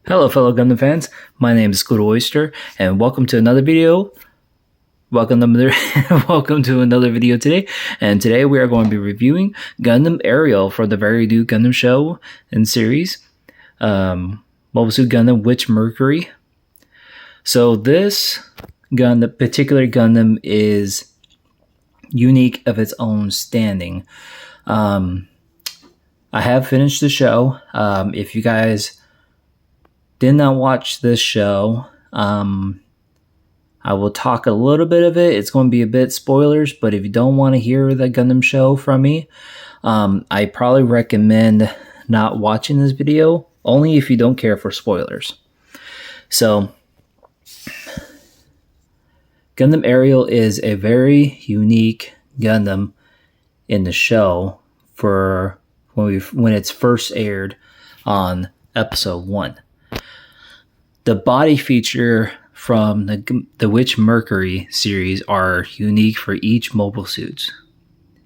Hello, fellow Gundam fans. My name is Squid Oyster, and welcome to another video. Welcome to another video today. And today we are going to be reviewing Gundam Ariel for the very new Gundam show and series, Mobile Suit Gundam Witch Mercury. So this particular Gundam is unique of its own standing. I have finished the show. If you guys did not watch this show, I will talk a little bit of it. It's going to be a bit spoilers, but if you don't want to hear the Gundam show from me, I probably recommend not watching this video, only if you don't care for spoilers. So, Gundam Ariel is a very unique Gundam in the show for when it's first aired on episode 1. The body feature from the Witch Mercury series are unique for each mobile suits.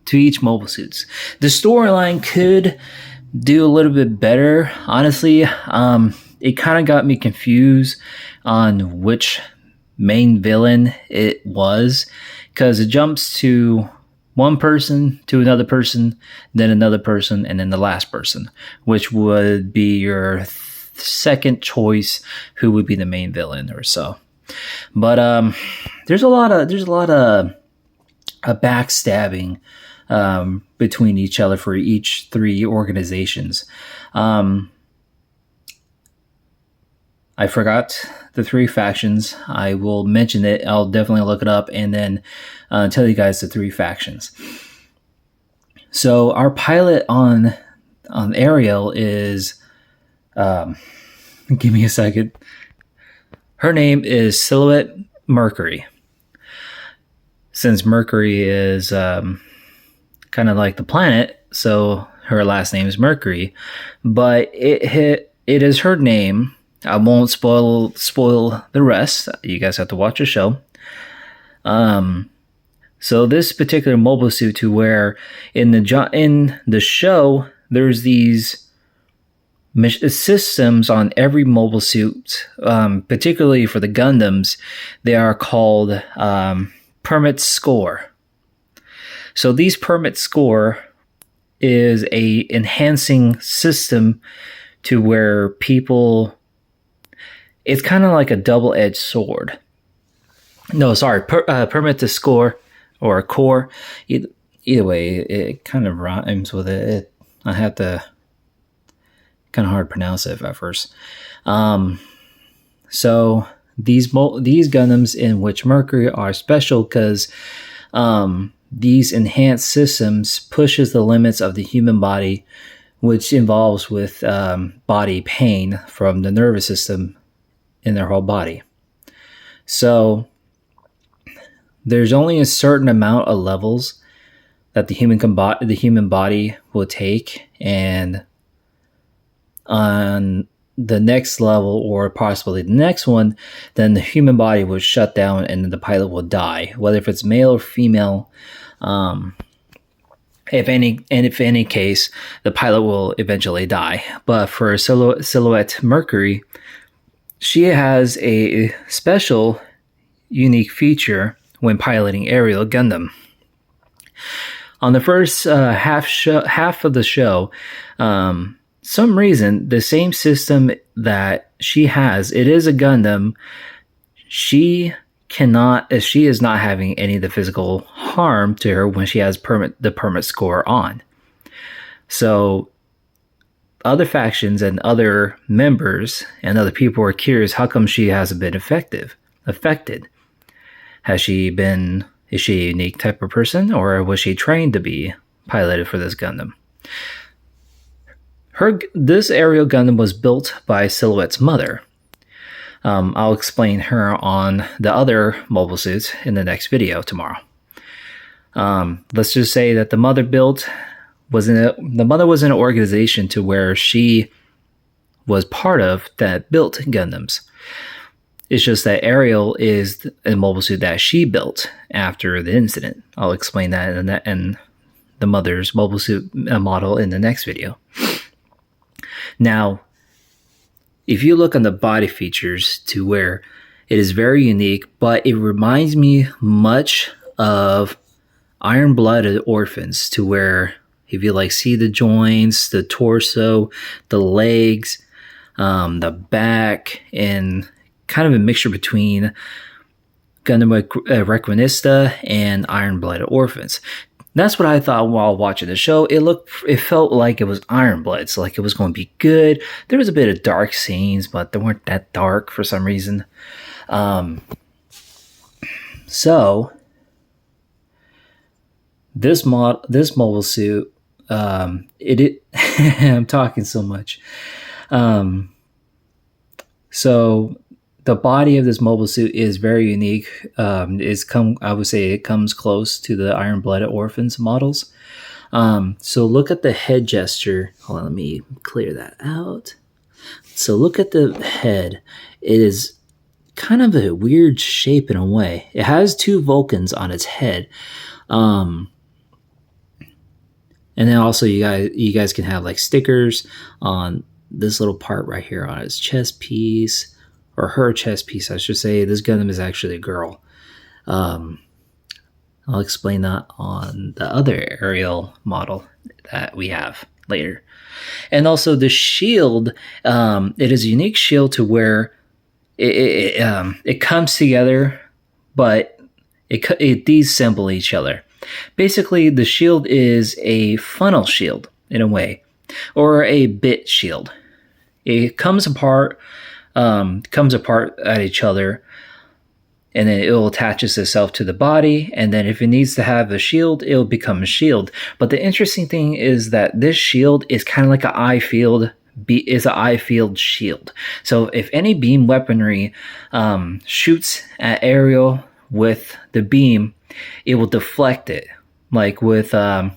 The storyline could do a little bit better. Honestly, it kind of got me confused on which main villain it was, because it jumps to one person to another person, then another person, and then the last person, which would be your second choice, who would be the main villain or so. But there's a lot of backstabbing between each other for each three organizations. I forgot the three factions. I will mention it. I'll definitely look it up and then tell you guys the three factions. So our pilot on Ariel is give me a second. Her name is Silhouette Mercury. Since Mercury is kind of like the planet, so her last name is Mercury. But it is her name. I won't spoil the rest. You guys have to watch the show. So this particular mobile suit to wear in the show, there's these systems on every mobile suit, particularly for the Gundams. They are called permit score. So these permit score is a enhancing system to where people, it's kind of like a double-edged sword. No, sorry, permit to score or core. Either way, it kind of rhymes with it. I have to, kind of hard to pronounce it at first. So these Gundams in Witch Mercury are special because these enhanced systems pushes the limits of the human body, which involves with body pain from the nervous system in their whole body. So there's only a certain amount of levels that the human body will take, and on the next level or possibly the next one, then the human body will shut down and then the pilot will die, whether if it's male or female. If any case, the pilot will eventually die. But for Silhouette Mercury, she has a special, unique feature when piloting Ariel Gundam. On the first half of the show, some reason, the same system that she has, it is a Gundam. She is not having any of the physical harm to her when she has the permit score on. So other factions and other members and other people are curious, how come she hasn't been affected? Is she a unique type of person, or was she trained to be piloted for this Gundam? This Ariel Gundam was built by Silhouette's mother. I'll explain her on the other mobile suits in the next video tomorrow. Let's just say that the mother was in an organization to where she was part of that built Gundams. It's just that Ariel is a mobile suit that she built after the incident. I'll explain that in the mother's mobile suit model in the next video. Now, if you look on the body features to where it is very unique, but it reminds me much of Iron-Blooded Orphans, to where if you like see the joints, the torso, the legs, the back, and kind of a mixture between Gundam Requinista and Iron-Blooded Orphans. That's what I thought while watching the show. It felt like it was Iron Blood, so like it was going to be good. There was a bit of dark scenes, but they weren't that dark for some reason. So this mobile suit, I'm talking so much. So the body of this mobile suit is very unique. I would say it comes close to the Iron-Blooded Orphans models. So look at the head gesture. Hold on, let me clear that out. So look at the head. It is kind of a weird shape in a way. It has two Vulcans on its head. And then also you guys can have like stickers on this little part right here on its chest piece. Or her chest piece, I should say. This Gundam is actually a girl. I'll explain that on the other aerial model that we have later. And also the shield, it is a unique shield to where it comes together, but it disassembles each other. Basically, the shield is a funnel shield in a way, or a bit shield. It comes apart at each other, and then it will attaches itself to the body, and then if it needs to have a shield, it will become a shield. But the interesting thing is that this shield is kind of like an eye field shield. So if any beam weaponry shoots at Aerial with the beam, it will deflect it, like with the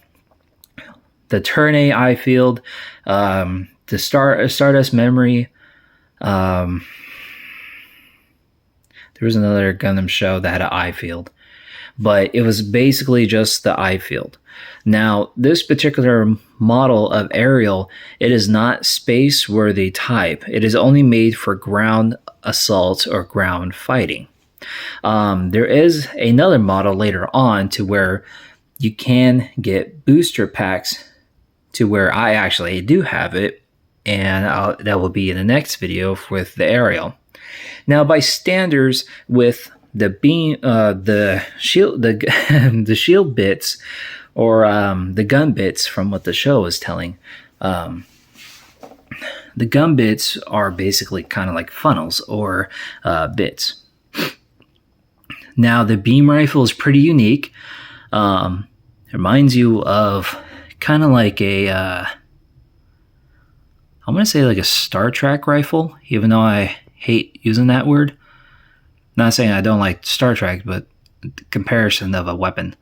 Turn A eye field, the Stardust Memory. There was another Gundam show that had an eye field, but it was basically just the eye field. Now, this particular model of Aerial, it is not space-worthy type. It is only made for ground assault or ground fighting. There is another model later on to where you can get booster packs, to where I actually do have it, and that will be in the next video with the Aerial. Now, by standards, with the beam, the shield, the shield bits, or the gun bits, from what the show is telling, the gun bits are basically kind of like funnels or bits. Now, the beam rifle is pretty unique. It reminds you of kind of like a I'm going to say like a Star Trek rifle, even though I hate using that word. Not saying I don't like Star Trek, but the comparison of a weapon.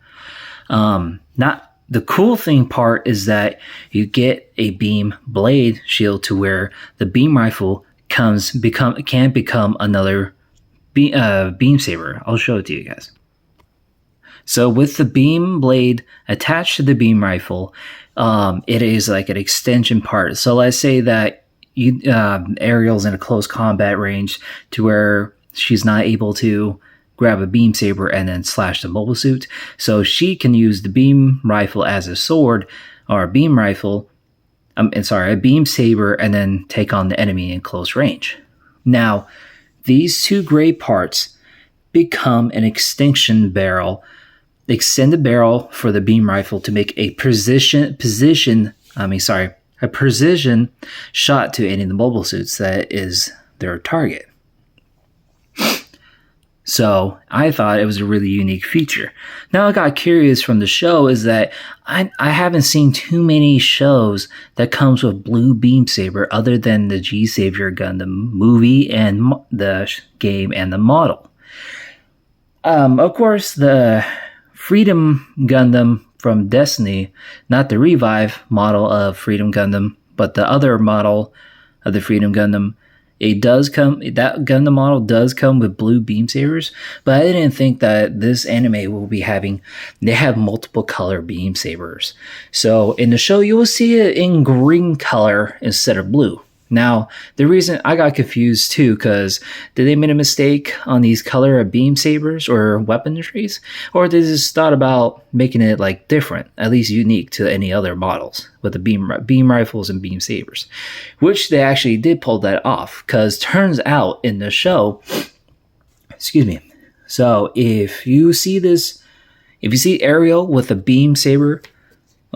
Not the cool thing part is that you get a beam blade shield to where the beam rifle can become another beam saber. I'll show it to you guys. So with the beam blade attached to the beam rifle, it is like an extension part. So let's say that Aerial's in a close combat range to where she's not able to grab a beam saber and then slash the mobile suit. So she can use the beam rifle as a sword, or a beam rifle, a beam saber, and then take on the enemy in close range. Now, these two gray parts become an extended barrel for the beam rifle to make a precision shot to any of the mobile suits that is their target. So I thought it was a really unique feature. Now I got curious from the show is that I haven't seen too many shows that comes with blue beam saber other than the G Savior Gundam movie and the game and the model. Of course, the Freedom Gundam from Destiny, not the Revive model of Freedom Gundam, but the other model of the Freedom Gundam, that Gundam model does come with blue beam sabers, but I didn't think that this anime will be they have multiple color beam sabers. So in the show, you will see it in green color instead of blue. Now, the reason I got confused too, because did they make a mistake on these color of beam sabers or weaponries, or did they just thought about making it like different, at least unique to any other models with the beam rifles and beam sabers, which they actually did pull that off. Because turns out in the show, excuse me. So if you see Ariel with a beam saber.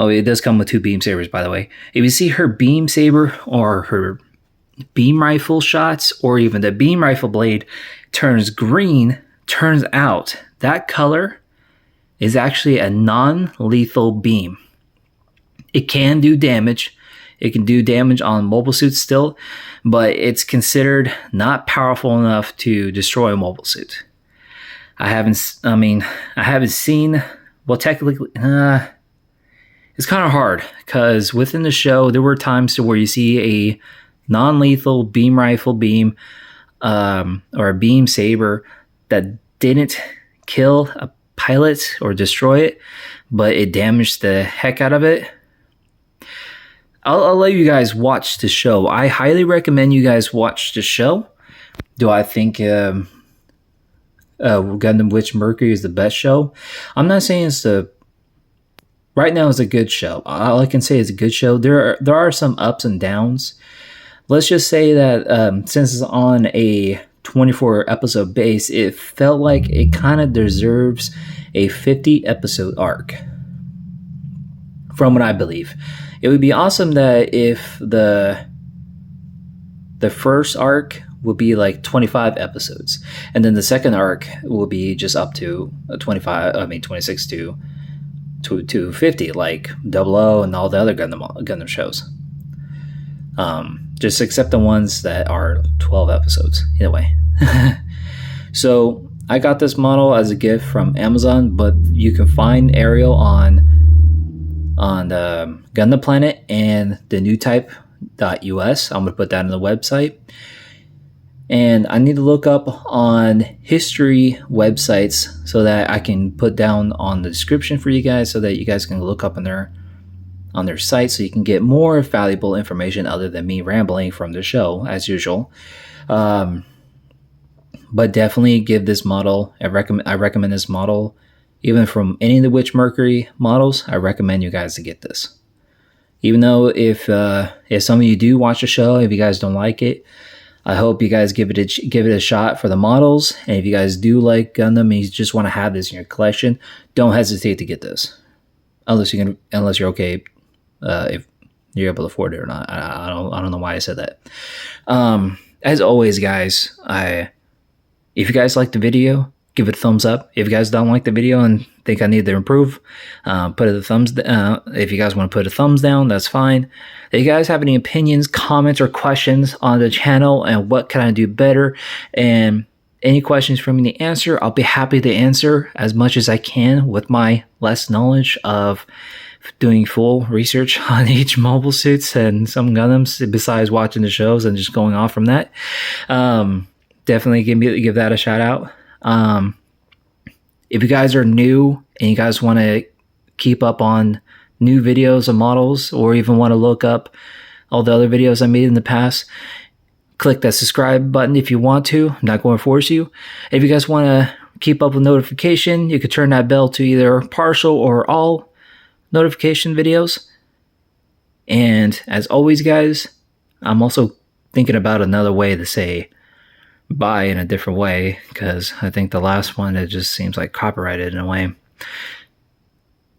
Oh, it does come with 2 beam sabers, by the way. If you see her beam saber or her beam rifle shots, or even the beam rifle blade turns green, turns out that color is actually a non-lethal beam. It can do damage. It can do damage on mobile suits still, but it's considered not powerful enough to destroy a mobile suit. I haven't seen, well, technically, it's kind of hard because within the show, there were times to where you see a non-lethal beam rifle beam or a beam saber that didn't kill a pilot or destroy it, but it damaged the heck out of it. I'll let you guys watch the show. I highly recommend you guys watch the show. Do I think Gundam Witch Mercury is the best show? I'm not saying right now it's a good show. All I can say is a good show. There are some ups and downs. Let's just say that since it's on a 24 episode base, it felt like it kind of deserves a 50 episode arc. From what I believe, it would be awesome that if the first arc would be like 25 episodes, and then the second arc will be just up to 26 to 50, like 00 and all the other Gundam shows. Just except the ones that are 12 episodes. Either way. So I got this model as a gift from Amazon, but you can find Ariel on the Gundam Planet and the newtype.us. I'm going to put that on the website. And I need to look up on history websites so that I can put down on the description for you guys so that you guys can look up on their site so you can get more valuable information other than me rambling from the show as usual. But definitely give this model, I recommend this model. Even from any of the Witch Mercury models, I recommend you guys to get this. Even though if some of you do watch the show, if you guys don't like it, I hope you guys give it a shot for the models. And if you guys do like Gundam and you just want to have this in your collection, don't hesitate to get this. Unless you're okay, if you're able to afford it or not. I don't know why I said that. As always, guys, if you guys like the video, give it a thumbs up. If you guys don't like the video and think I need to improve, put a thumbs down. If you guys want to put a thumbs down, that's fine. If you guys have any opinions, comments, or questions on the channel and what can I do better, and any questions for me to answer, I'll be happy to answer as much as I can with my less knowledge of doing full research on each mobile suits and some Gundams besides watching the shows and just going off from that. Definitely give that a shout out. If you guys are new and you guys want to keep up on new videos of models, or even want to look up all the other videos I made in the past, click that subscribe button if you want to. I'm not going to force you. If you guys want to keep up with notification, you could turn that bell to either partial or all notification videos. And as always, guys, I'm also thinking about another way to say bye in a different way, because I think the last one, it just seems like copyrighted in a way.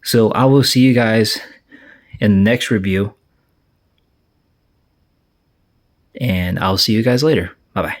So I will see you guys in the next review, and I'll see you guys later. Bye bye.